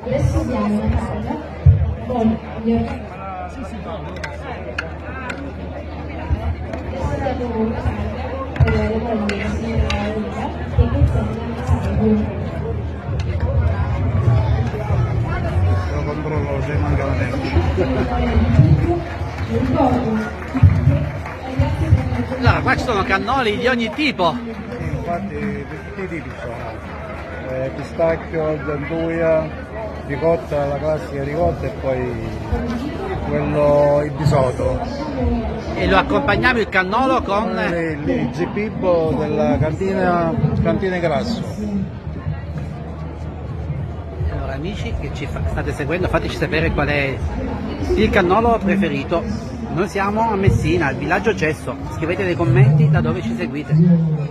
Adesso abbiamo una tavola con gli Lo controllo se manca la tempo. Allora, qua ci sono cannoli di ogni tipo. Sì, infatti tutti i tipi sono. Pistacchio, gianduia, ricotta, la classica ricotta e poi quello il bisotto. E lo accompagniamo il cannolo con... Il Gibibbo della cantina Grasso. Allora amici che ci state seguendo, fateci sapere qual è il cannolo preferito. Noi siamo a Messina, al villaggio Cesso. Scrivete nei commenti da dove ci seguite.